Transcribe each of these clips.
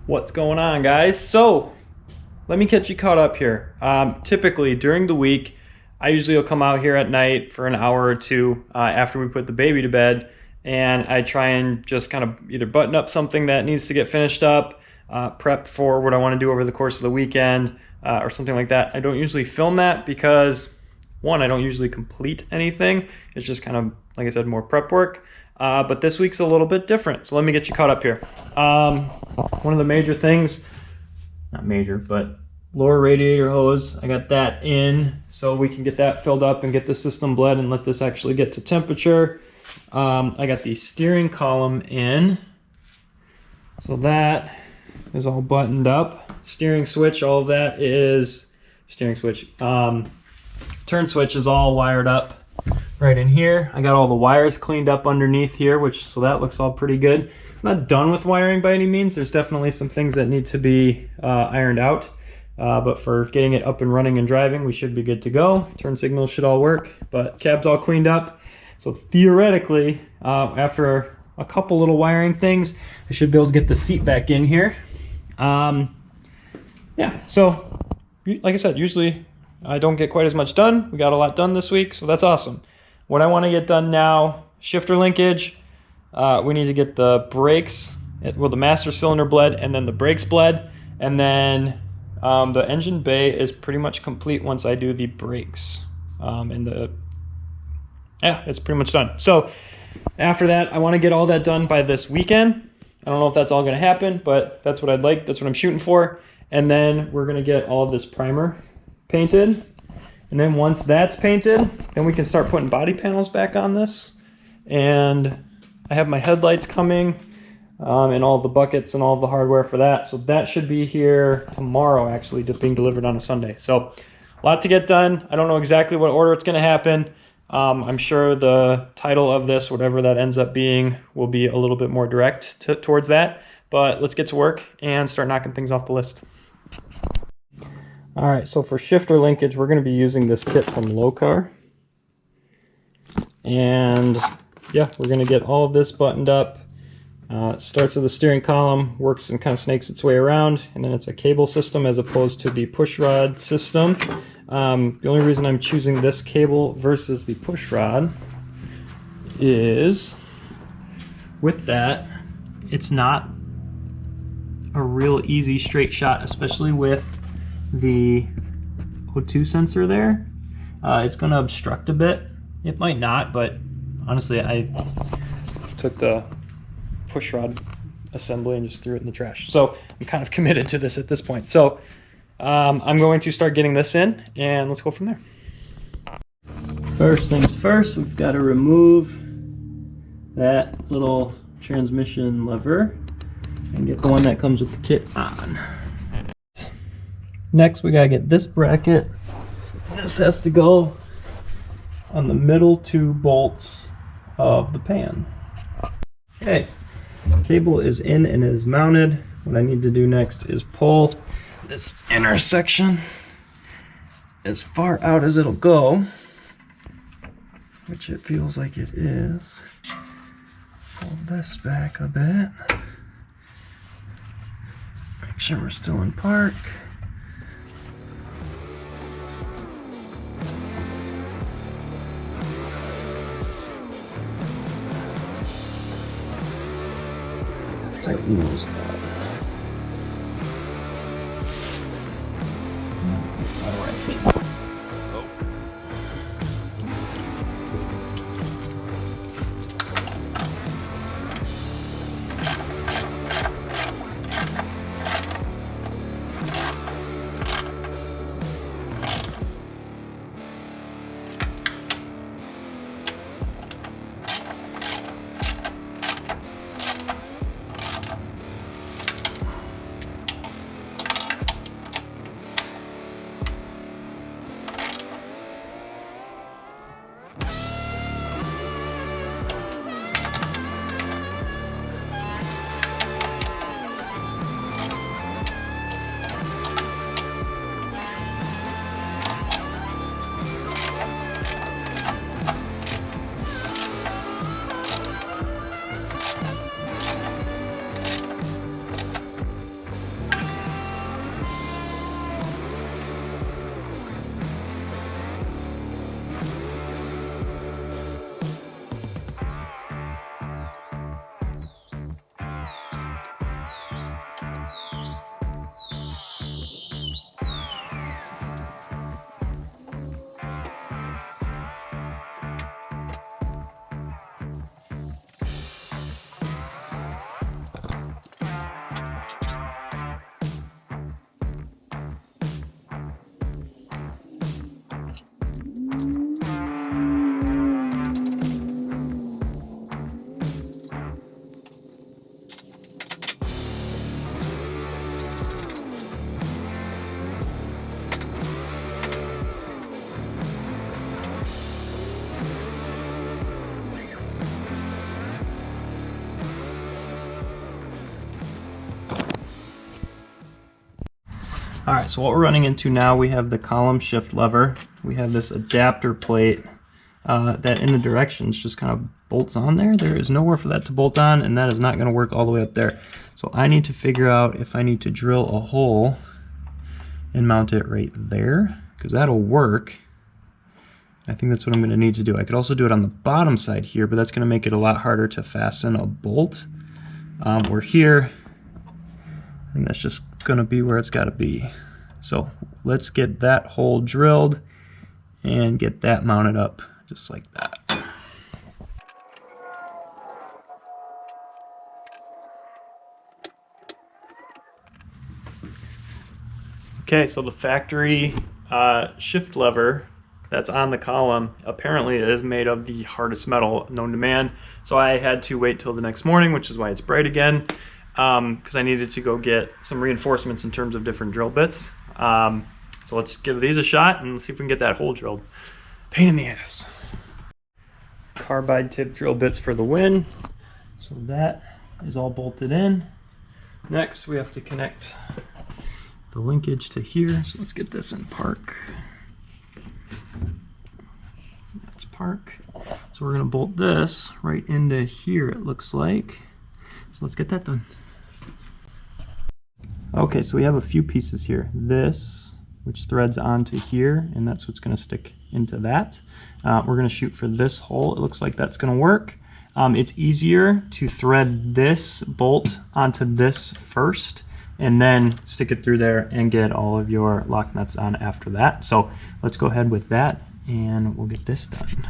What's going on, guys? So let me get you caught up here. Typically during the week, I usually will come out here at night for an hour or two after we put the baby to bed, and I try and just kind of either button up something that needs to get finished up, prep for what I want to do over the course of the weekend, or something like that. I don't usually film that because, one, I don't usually complete anything. It's just kind of, like I said, more prep work. But this week's a little bit different, so let me get you caught up here. One of the major things, not major, but lower radiator hose, I got that in so we can get that filled up and get the system bled and let this actually get to temperature. I got the steering column in, so that is all buttoned up. Steering switch, all of that is steering switch. Turn switch is all wired up right in here. I got all the wires cleaned up underneath here, so that looks all pretty good. I'm not done with wiring by any means. There's definitely some things that need to be ironed out, but for getting it up and running and driving, we should be good to go. Turn signals should all work, but cab's all cleaned up. So theoretically, after a couple little wiring things, I should be able to get the seat back in here. Yeah, so like I said, usually I don't get quite as much done. We got a lot done this week, so that's awesome. What I want to get done now, shifter linkage. We need to get the brakes, the master cylinder bled, and then the brakes bled. And then the engine bay is pretty much complete once I do the brakes. It's pretty much done. So after that, I want to get all that done by this weekend. I don't know if that's all going to happen, but that's what I'd like. That's what I'm shooting for. And then we're going to get all of this primer painted. And then once that's painted, then we can start putting body panels back on this. And I have my headlights coming and all the buckets and all the hardware for that. So that should be here tomorrow, actually, just being delivered on a Sunday. So a lot to get done. I don't know exactly what order it's going to happen. I'm sure the title of this, whatever that ends up being, will be a little bit more direct towards that. But let's get to work and start knocking things off the list. All right, so for shifter linkage, we're going to be using this kit from Lokar. And yeah, we're going to get all of this buttoned up. It starts at the steering column, works and kind of snakes its way around, and then it's a cable system as opposed to the push rod system. The only reason I'm choosing this cable versus the push rod is with that, it's not a real easy straight shot, especially with the O2 sensor there. It's going to obstruct a bit. It might not, but honestly, I took the push rod assembly and just threw it in the trash. So I'm kind of committed to this at this point. So I'm going to start getting this in, and let's go from there. First things first, we've got to remove that little transmission lever and get the one that comes with the kit on. Next, we gotta get this bracket. This has to go on the middle two bolts of the pan. Okay, cable is in and is mounted. What I need to do next is pull this inner section as far out as it'll go, which it feels like it is. Pull this back a bit. Make sure we're still in park. Tighten those down. All right. All right, so what we're running into now, we have the column shift lever. We have this adapter plate that in the directions just kind of bolts on there. There is nowhere for that to bolt on, and that is not going to work all the way up there. So I need to figure out if I need to drill a hole and mount it right there, because that'll work. I think that's what I'm going to need to do. I could also do it on the bottom side here, but that's going to make it a lot harder to fasten a bolt. Or here, I think that's just going to be where it's got to be. So let's get that hole drilled and get that mounted up just like that. Okay, so the factory shift lever that's on the column apparently is made of the hardest metal known to man. So I had to wait till the next morning, which is why it's bright again, because I needed to go get some reinforcements in terms of different drill bits. So let's give these a shot and see if we can get that hole drilled. Pain in the ass. Carbide tip drill bits for the win. So that is all bolted in. Next we have to connect the linkage to here. So let's get this in park. That's park. So we're going to bolt this right into here, it looks like. So let's get that done. Okay, so we have a few pieces here. This, which threads onto here, and that's what's going to stick into that. We're going to shoot for this hole. It looks like that's going to work. It's easier to thread this bolt onto this first and then stick it through there and get all of your lock nuts on after that. So let's go ahead with that and we'll get this done.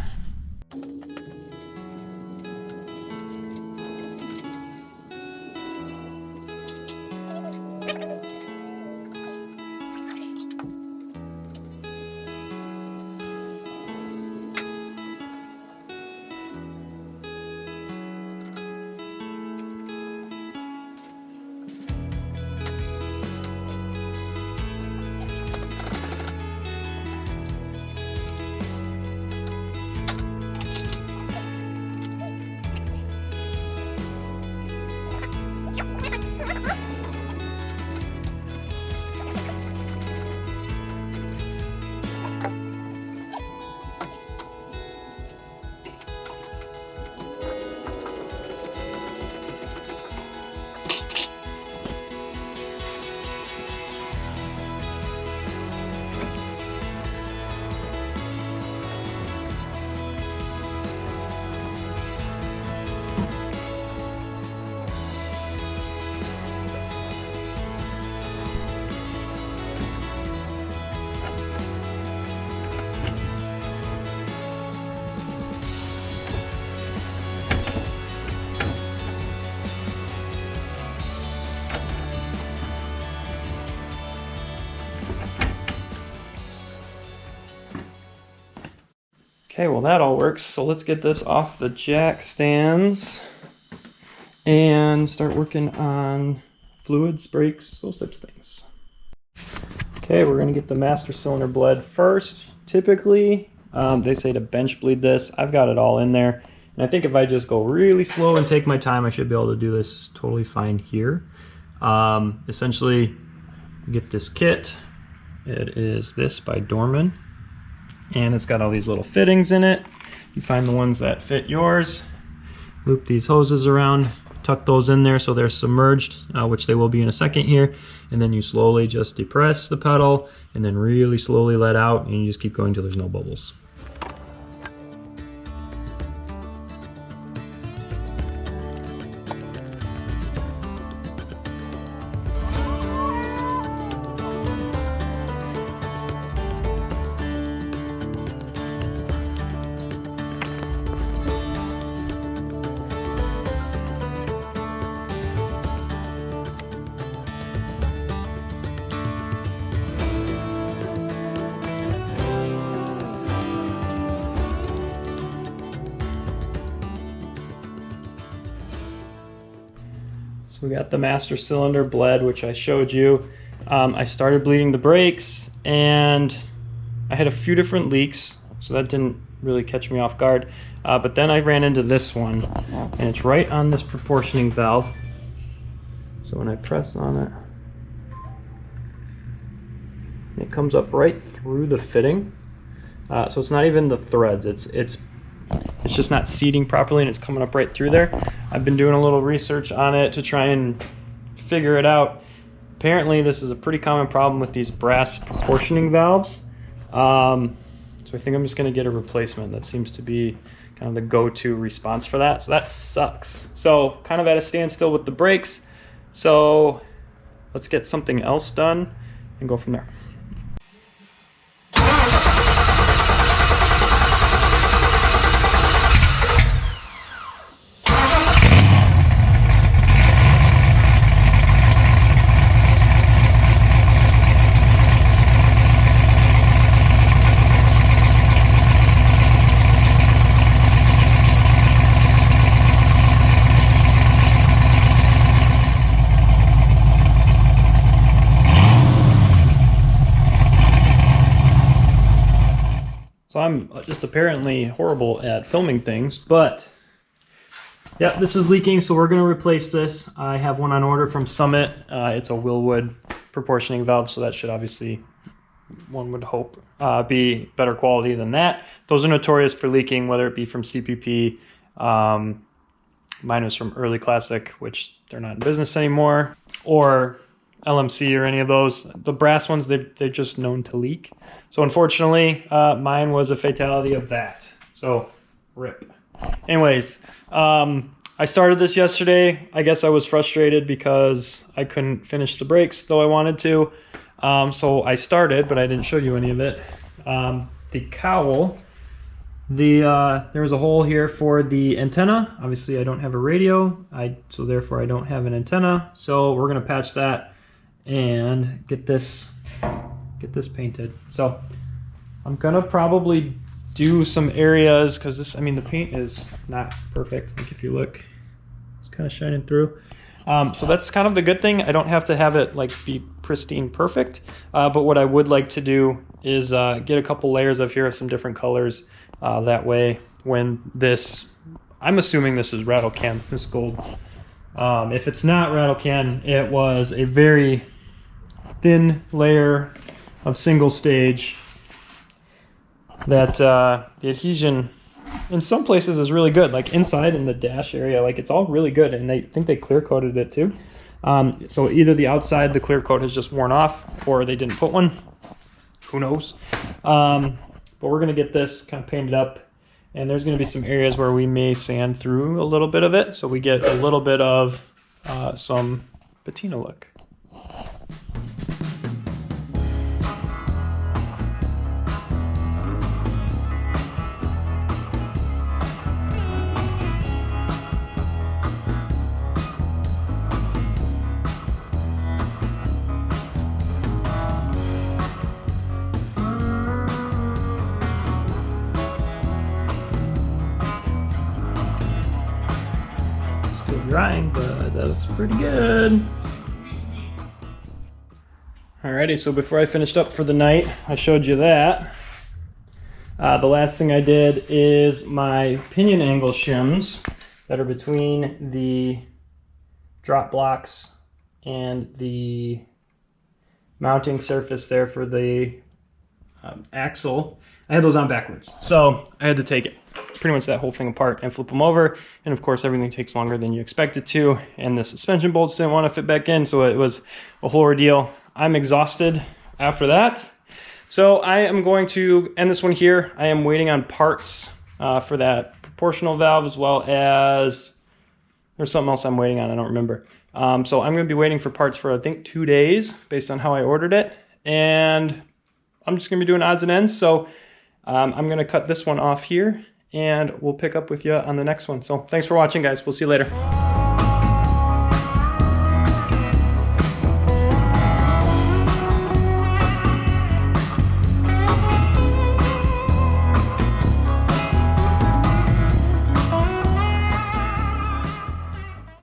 Okay, well that all works. So let's get this off the jack stands and start working on fluids, brakes, those types of things. Okay, we're gonna get the master cylinder bled first. Typically, they say to bench bleed this. I've got it all in there. And I think if I just go really slow and take my time, I should be able to do this totally fine here. Essentially, you get this kit. It is this by Dorman. And it's got all these little fittings in it. You find the ones that fit yours, loop these hoses around, tuck those in there so they're submerged, which they will be in a second here, and then you slowly just depress the pedal and then really slowly let out, and you just keep going until there's no bubbles. We got the master cylinder bled, which I showed you. I started bleeding the brakes and I had a few different leaks, so that didn't really catch me off guard. But then I ran into this one, and it's right on this proportioning valve. So when I press on it, It comes up right through the fitting. So it's not even the threads. It's just not seating properly, and it's coming up right through there. I've been doing a little research on it to try and figure it out. Apparently, this is a pretty common problem with these brass proportioning valves. So I think I'm just going to get a replacement. That seems to be kind of the go-to response for that. So that sucks. So kind of at a standstill with the brakes. So let's get something else done and go from there. So I'm just apparently horrible at filming things, but yeah, this is leaking, so we're gonna replace this. I have one on order from Summit. It's a Willwood proportioning valve, so that should obviously, one would hope, be better quality than that. Those are notorious for leaking, whether it be from CPP. Mine was from Early Classic, which they're not in business anymore, or LMC or any of those. The brass ones, they're just known to leak. So unfortunately, mine was a fatality of that. So, rip. Anyways, I started this yesterday. I guess I was frustrated because I couldn't finish the brakes, though I wanted to. So I started, but I didn't show you any of it. The cowl, there was a hole here for the antenna. Obviously, I don't have a radio, so therefore I don't have an antenna. So we're gonna patch that and get this painted. So I'm gonna probably do some areas, because this, I mean, the paint is not perfect. Like if you look, it's kind of shining through. So that's kind of the good thing. I don't have to have it like be pristine perfect, but what I would like to do is get a couple layers of here of some different colors. That way when this, I'm assuming this is rattle can, this gold. If it's not rattle can, it was a very thin layer of single stage that the adhesion in some places is really good, like inside in the dash area, like it's all really good, and they think they clear coated it too. So either the outside, the clear coat has just worn off, or they didn't put one, who knows. But we're gonna get this kind of painted up, and there's gonna be some areas where we may sand through a little bit of it, so we get a little bit of some patina look. Drying, but that's pretty good. Alrighty, so before I finished up for the night, I showed you that. The last thing I did is my pinion angle shims that are between the drop blocks and the mounting surface there for the axle. I had those on backwards, so I had to take it, pretty much that whole thing apart, and flip them over. And of course everything takes longer than you expect it to, and the suspension bolts didn't want to fit back in, so it was a whole ordeal. I'm exhausted after that, so I am going to end this one here. I am waiting on parts for that proportional valve, as well as there's something else I'm waiting on, I don't remember. So I'm going to be waiting for parts for I think 2 days based on how I ordered it, and I'm just going to be doing odds and ends. So I'm going to cut this one off here, and we'll pick up with you on the next one. So thanks for watching, guys. We'll see you later.